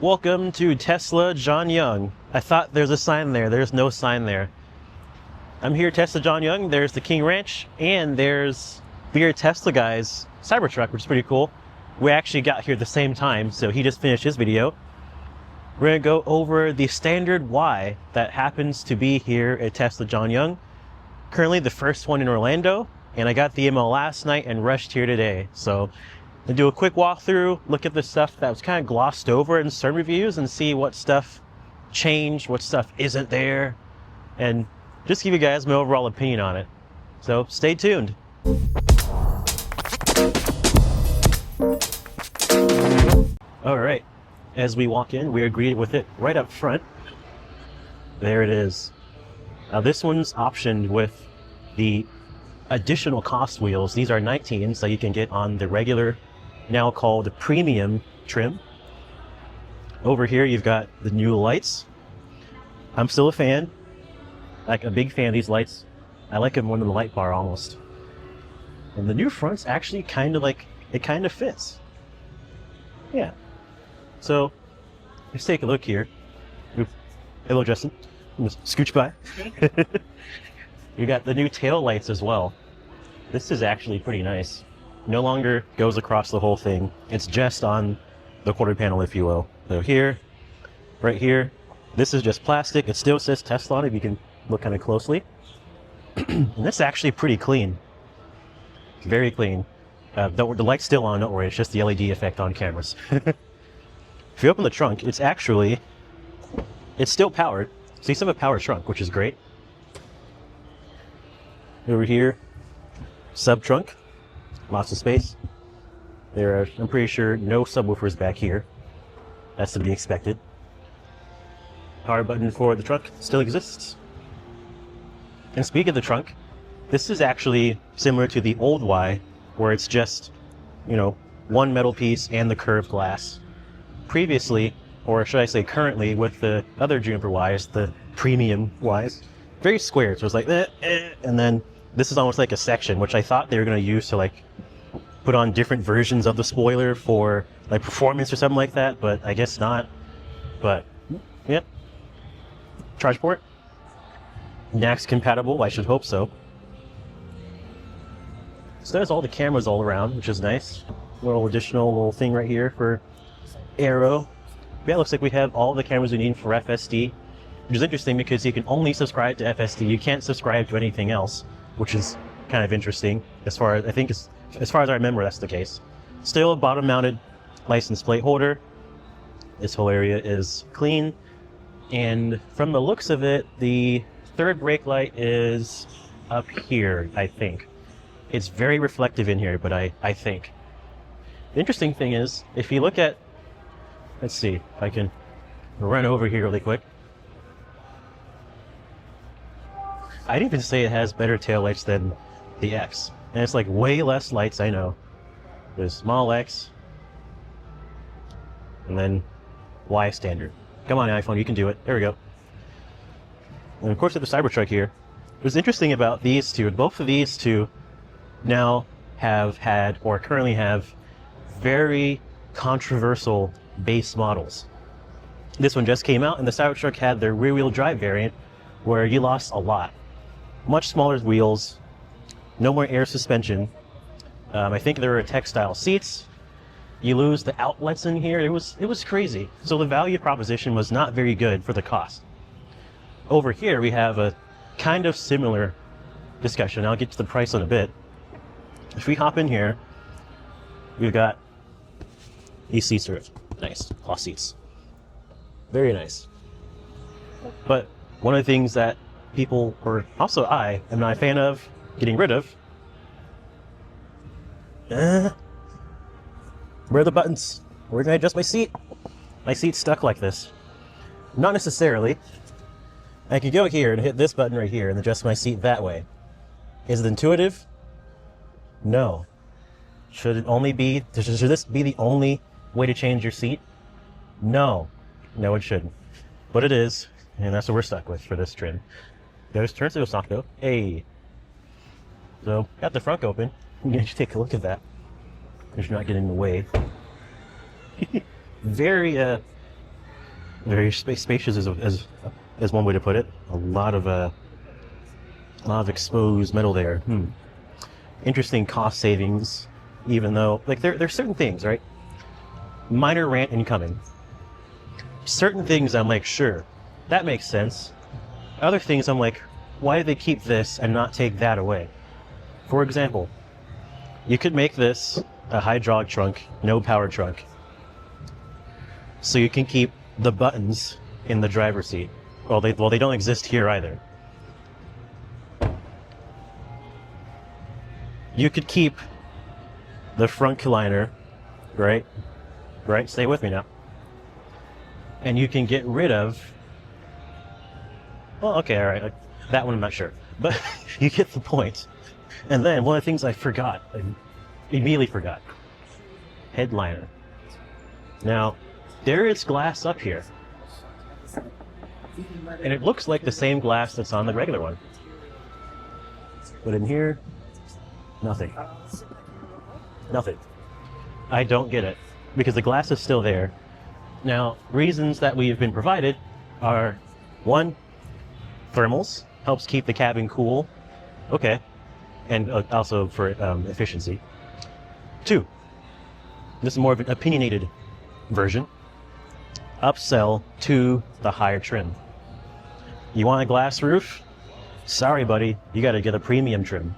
Welcome to Tesla John Young. I thought there's a sign there. There's no sign there. I'm here, Tesla John Young. There's the King Ranch, and there's Weird Tesla Guy's Cybertruck, which is pretty cool. We actually got here at the same time, so he just finished his video. We're gonna go over the standard Y that happens to be here at Tesla John Young. Currently the first one in Orlando, and I got the email last night and rushed here today. So I'll do a quick walkthrough, look at the stuff that was kind of glossed over in certain reviews and see what stuff changed, what stuff isn't there, and just give you guys my overall opinion on it. So stay tuned. All right, as we walk in, we are greeted with it right up front. There it is. Now this one's optioned with the additional cost wheels. These are 19, so you can get on the regular, now called the premium trim. Over here you've got the new lights. I'm still a fan, like a big fan of these lights. I like them more than the light bar almost. And the new front's actually kind of like, it kind of fits. Yeah. So let's take a look here. Oops. Hello, Justin. I'm just scooch by. You got the new tail lights as well. This is actually pretty nice. No longer goes across the whole thing. It's just on the quarter panel, if you will. So here, right here, this is just plastic. It still says Tesla on it if you can look kind of closely. And this is actually pretty clean. Very clean. The light's still on, don't worry, it's just the LED effect on cameras. If you open the trunk, it's still powered. So you still have a power trunk, which is great. Over here, sub trunk, lots of space. There are, I'm pretty sure, no subwoofers back here. That's to be expected. Power button for the trunk still exists. And speaking of the trunk, this is actually similar to the old Y, where it's just, you know, one metal piece and the curved glass. Previously, or should I say currently, with the other Juniper Ys, the premium Ys, very square. So it's like, and then this is almost like a section, which I thought they were going to use to like put on different versions of the spoiler for like performance or something like that, but I guess not. But yeah, charge port, NACS compatible. I should hope so. So there's all the cameras all around, which is nice. Little additional little thing right here for aero. Yeah, it looks like we have all the cameras we need for FSD, which is interesting because you can only subscribe to FSD. You can't subscribe to anything else, which is kind of interesting. As far as as far as I remember, that's the case. Still a bottom-mounted license plate holder. This whole area is clean, and from the looks of it, the third brake light is up here, I think. It's very reflective in here, but I think. The interesting thing is, if you look at, let's see if I can run over here really quick. I'd even say it has better taillights than the X. And it's like way less lights, I know. There's small X. And then Y standard. Come on, iPhone, you can do it. There we go. And of course, with the Cybertruck here, what's interesting about these two, both of these two now have had, or currently have, very controversial base models. This one just came out, and the Cybertruck had their rear-wheel drive variant, where you lost a lot. Much smaller wheels, no more air suspension. I think there were textile seats. You lose the outlets in here. It was crazy. So the value proposition was not very good for the cost. Over here we have a kind of similar discussion. I'll get to the price in a bit. If we hop in here, we've got these seats are nice, cloth seats. Very nice. But one of the things that people, or also I, am not a fan of getting rid of, where are the buttons? Where can I adjust my seat? My seat's stuck like this. Not necessarily. I could go here and hit this button right here and adjust my seat that way. Is it intuitive? No. Should this be the only way to change your seat? No. No, it shouldn't. But it is, and that's what we're stuck with for this trim. There's turn signal stock though. Hey. So, got the front open. You can take a look at that. Because you're not getting in the way. Very Very spacious as one way to put it. A lot of exposed metal there. Interesting cost savings, even though like there's certain things, right? Minor rant incoming. Certain things I'm like, sure, that makes sense. Other things I'm like, why did they keep this and not take that away? For example, you could make this a hydraulic trunk, no power trunk, so you can keep the buttons in the driver's seat. Well, they don't exist here either. You could keep the front liner, right? Right? Stay with me now. And you can get rid of... Well, okay, alright. That one I'm not sure. But you get the point. And then, one of the things I immediately forgot. Headliner. Now, there is glass up here. And it looks like the same glass that's on the regular one. But in here, nothing. Nothing. I don't get it. Because the glass is still there. Now, reasons that we've been provided are, one, thermals. Helps keep the cabin cool. Okay. And also for efficiency. Two, this is more of an opinionated version. Upsell to the higher trim. You want a glass roof? Sorry, buddy. You got to get a premium trim.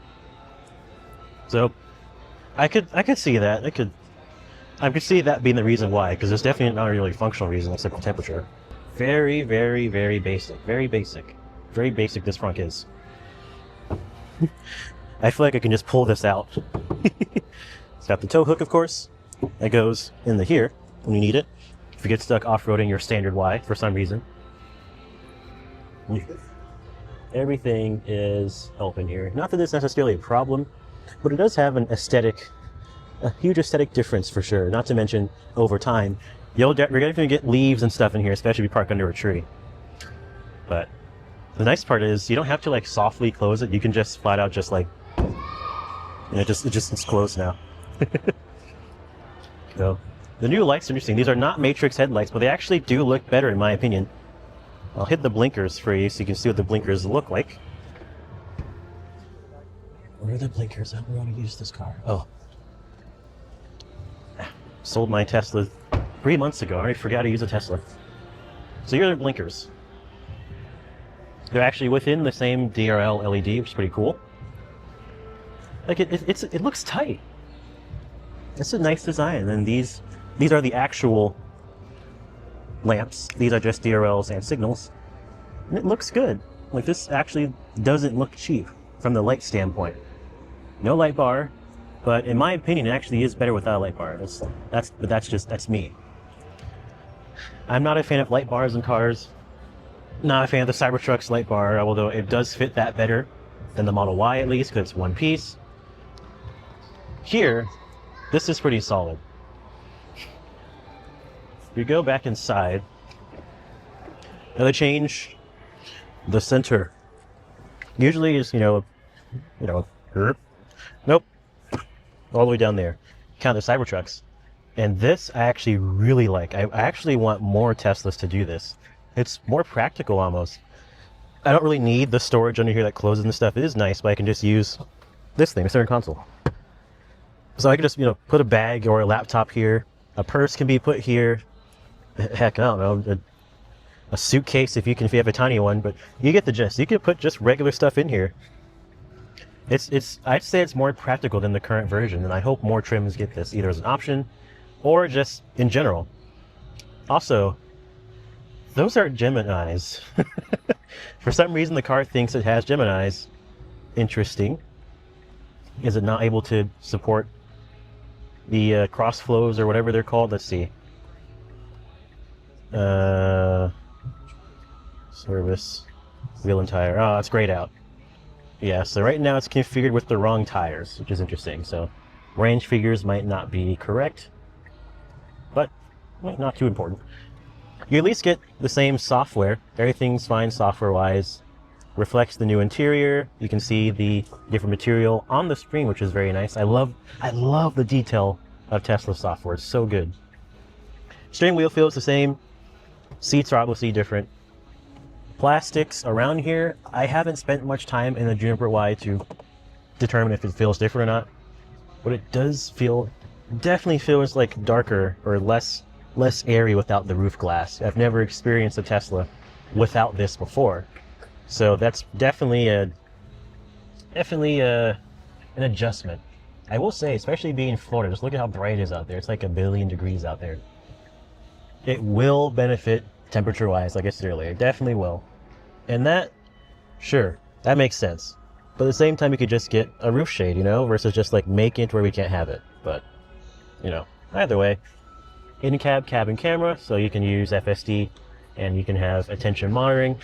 So, I could see that. I could see that being the reason why, because there's definitely not a really functional reason except for temperature. Very, very, very basic. Very basic. Very basic this front is. I feel like I can just pull this out. It's got the tow hook, of course. That goes in the here when you need it. If you get stuck off-roading your standard Y for some reason. Everything is open here. Not that it's necessarily a problem, but it does have a huge aesthetic difference for sure. Not to mention, over time, you're going to get leaves and stuff in here, especially if you park under a tree. But the nice part is you don't have to like softly close it. You can just flat out just like, and it's closed now. So the new lights are interesting. These are not matrix headlights, but they actually do look better in my opinion. I'll hit the blinkers for you so you can see what the blinkers look like. Where are the blinkers? I'm going to use this car. Oh. Sold my Tesla 3 months ago. I already forgot how to use a Tesla. So here are the blinkers. They're actually within the same DRL LED, which is pretty cool. Like it looks tight. It's a nice design. And these are the actual lamps. These are just DRLs and signals. And it looks good. Like this actually doesn't look cheap from the light standpoint. No light bar, but in my opinion, it actually is better without a light bar. That's me. I'm not a fan of light bars in cars. Not a fan of the Cybertruck's light bar, although it does fit that better than the Model Y at least, because it's one piece. Here, this is pretty solid. If you go back inside, now they change the center. Usually is, nope, all the way down there. Count the Cybertrucks. And this I actually really like. I actually want more Teslas to do this. It's more practical almost. I don't really need the storage under here that closes and stuff. It is nice, but I can just use this thing, the center console. So I can just, put a bag or a laptop here. A purse can be put here. Heck, I don't know, a suitcase if you have a tiny one, but you get the gist. You can put just regular stuff in here. I'd say it's more practical than the current version, and I hope more trims get this, either as an option or just in general. Also, those are Geminis. For some reason, the car thinks it has Geminis. Interesting. Is it not able to support the cross flows or whatever they're called? Let's see. Service, wheel and tire. Oh, it's grayed out. Yeah, so right now it's configured with the wrong tires, which is interesting. So range figures might not be correct, but not too important. You at least get the same software. Everything's fine software-wise. Reflects the new interior. You can see the different material on the screen, which is very nice. I love the detail of Tesla software. It's so good. Steering wheel feels the same. Seats are obviously different. Plastics around here, I haven't spent much time in the Juniper Y to determine if it feels different or not, but it does feel, definitely feels like darker or less airy without the roof glass. I've never experienced a Tesla without this before, so that's definitely an adjustment. I will say, especially being in Florida, just look at how bright it is out there. It's like 1,000,000,000 degrees out there. It will benefit temperature-wise, like I said earlier. It definitely will. And that, sure, that makes sense. But at the same time, you could just get a roof shade, you know, versus just like making it to where we can't have it. But, you know, either way, in-cab cabin camera, so you can use FSD and you can have attention monitoring.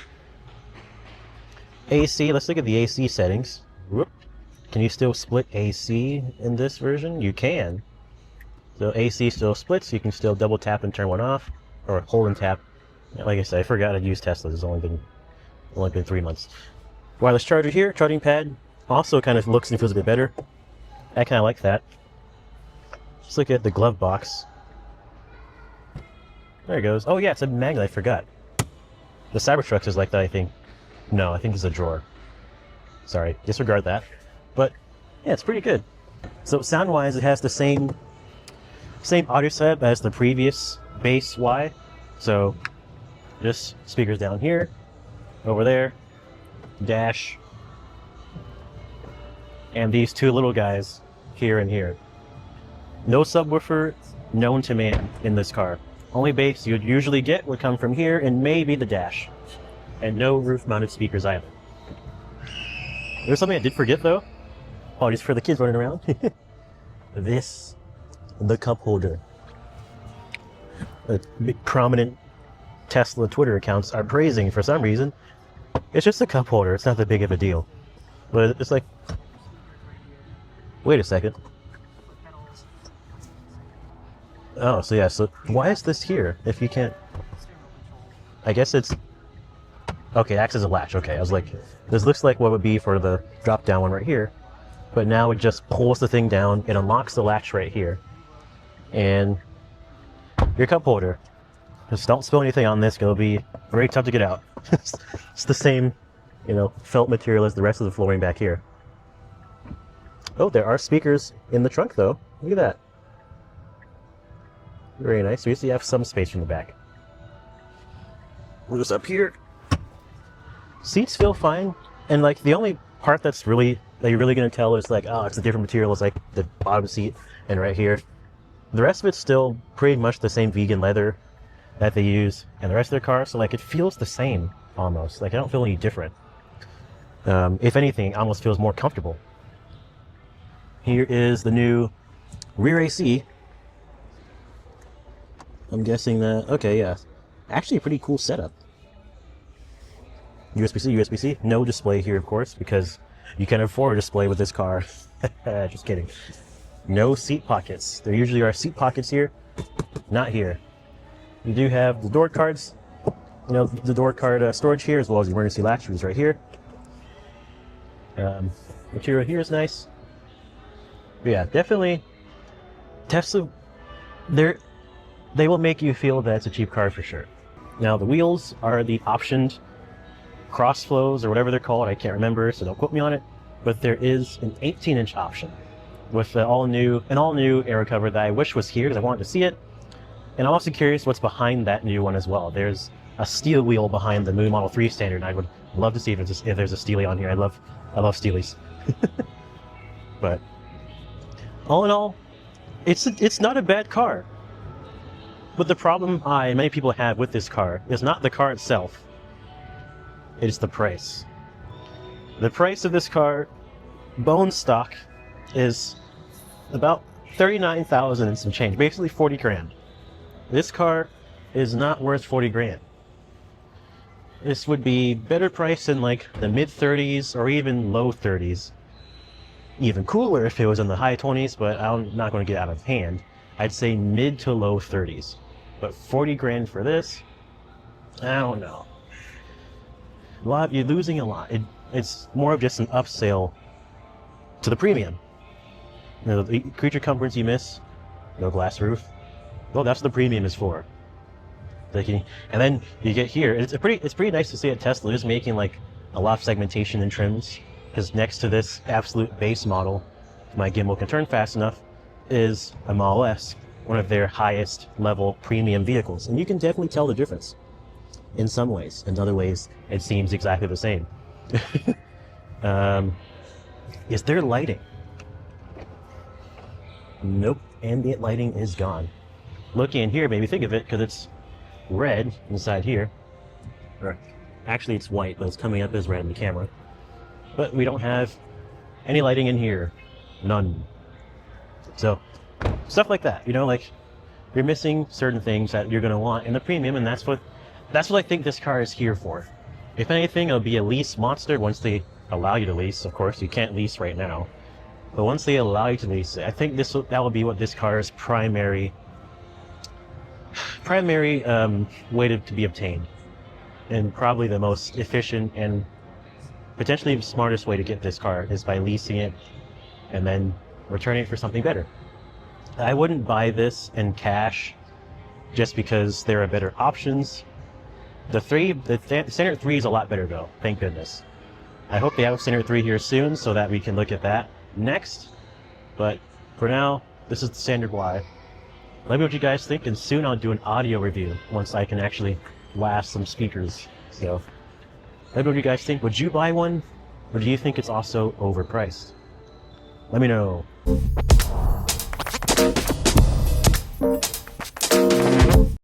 AC, let's look at the AC settings. Whoop. Can you still split AC in this version? You can. So AC still splits, you can still double tap and turn one off, or hold and tap. Like I said, I forgot to use Tesla. It's only been 3 months. Wireless charger here, charging pad. Also kind of looks and feels a bit better. I kind of like that. Just look at the glove box. There it goes. Oh yeah, it's a magnet, I forgot. The Cybertruck is like that, I think. No, I think it's a drawer. Sorry, disregard that. But yeah, it's pretty good. So sound-wise, it has the same audio setup as the previous base Y. So just speakers down here, over there, dash, and these two little guys here and here. No subwoofer known to man in this car. Only bass you'd usually get would come from here and maybe the dash. And no roof-mounted speakers either. There's something I did forget though. Apologies for the kids running around. The cup holder. Big prominent Tesla Twitter accounts are praising for some reason. It's just a cup holder, it's not that big of a deal. But it's like, wait a second. Oh, so yeah, so why is this here if you can't? I guess it's, okay, it acts as a latch. Okay, I was like, this looks like what would be for the drop down one right here. But now it just pulls the thing down, it unlocks the latch right here. And your cup holder. Just don't spill anything on this, it'll be very tough to get out. It's the same, you know, felt material as the rest of the flooring back here. Oh, there are speakers in the trunk though. Look at that. Very nice. We usually have some space from the back. We're just up here. Seats feel fine, and like the only part that you're really gonna tell is like, oh, it's a different material. It's like the bottom seat and right here. The rest of it's still pretty much the same vegan leather that they use in the rest of their car. So like it feels the same almost. Like I don't feel any different. If anything, it almost feels more comfortable. Here is the new rear AC. I'm guessing that, okay, yeah. Actually a pretty cool setup. USB-C, USB-C. No display here, of course, because you can afford a display with this car. Just kidding. No seat pockets. There usually are seat pockets here. Not here. You do have the door cards. You know, the door card storage here, as well as the emergency latch is right here. Material here is nice. But yeah, definitely Tesla, they will make you feel that it's a cheap car for sure. Now the wheels are the optioned cross flows or whatever they're called. I can't remember, so don't quote me on it. But there is an 18-inch option with an all-new aero cover that I wish was here because I wanted to see it. And I'm also curious what's behind that new one as well. There's a steel wheel behind the new Model 3 standard. And I would love to see if there's a Steely on here. I love Steelies. But all in all, it's not a bad car. But the problem and many people have with this car is not the car itself. It's the price. The price of this car, bone stock, is about $39,000 and some change, basically 40 grand. This car is not worth 40 grand. This would be better priced in like the mid 30s or even low 30s. Even cooler if it was in the high 20s, but I'm not going to get out of hand. I'd say mid to low 30s. But 40 grand for this, I don't know. You're losing a lot. It's more of just an upsell to the premium. You know, the creature comforts you miss, no glass roof. Well, that's what the premium is for. And then you get here. It's pretty nice to see that Tesla is making like a lot of segmentation and trims, because next to this absolute base model, if my gimbal can turn fast enough, is a Model S, one of their highest level premium vehicles. And you can definitely tell the difference in some ways. In other ways, it seems exactly the same. Is there lighting? Nope, ambient lighting is gone. Looking in here made me think of it, because it's red inside here. Or actually it's white, but it's coming up as red in the camera. But we don't have any lighting in here. None. So, stuff like that, you know, like you're missing certain things that you're gonna want in the premium, and that's what I think this car is here for. If anything, it'll be a lease monster once they allow you to lease. Of course, you can't lease right now. But once they allow you to lease, I think that will be what this car's primary way to be obtained, and probably the most efficient and potentially the smartest way to get this car is by leasing it and then returning it for something better. I wouldn't buy this in cash just because there are better options. The Standard 3 is a lot better though, thank goodness. I hope they have a Standard 3 here soon so that we can look at that next. But for now, this is the Standard Y. Let me know what you guys think, and soon I'll do an audio review once I can actually blast some speakers. So let me know what you guys think. Would you buy one, or do you think it's also overpriced? Let me know.